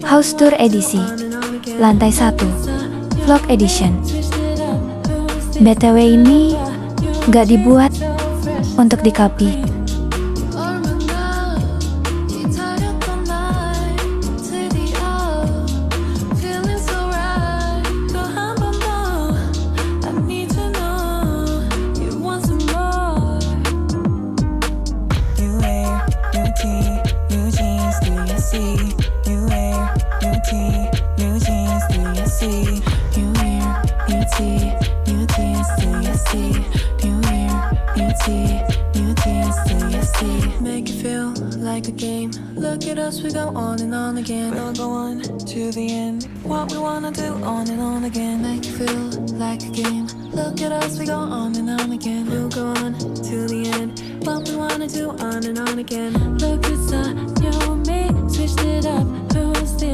House Tour edisi Lantai 1 Vlog Edition. BTW ini gak dibuat untuk di-copy. Make it feel like a game. Look at us, we go on and on again. We'll go on to the end. What we wanna do on and on again. Make it feel like a game. Look at us, we go on and on again. We'll go on to the end. What we wanna do on and on again. Look at us, you and me, switched it up. Who's this?